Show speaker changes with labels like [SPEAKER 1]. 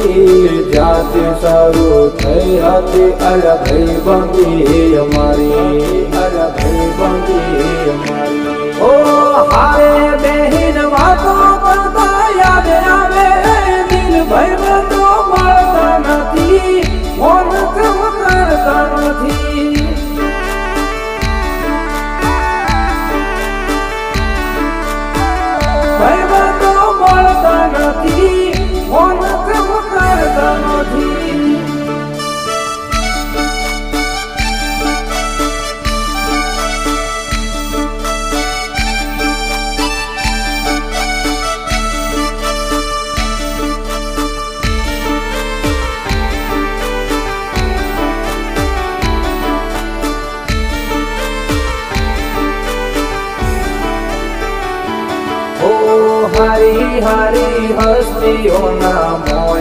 [SPEAKER 1] જ્યાંથી શરૂ થઈ હતી અલભાઈ બંધી અમારી, અલભાઈ બંધી અમારી. ઓ હારે બેહીન વાતો કરતા યાદ આવે દિલ ભાઈબંધો મળતા નથી, ફોન કરતા નથી. ભાઈબંધો મળતા નથી, ફોન કરતા નથી. હારી હારી હસ્તીઓના મોય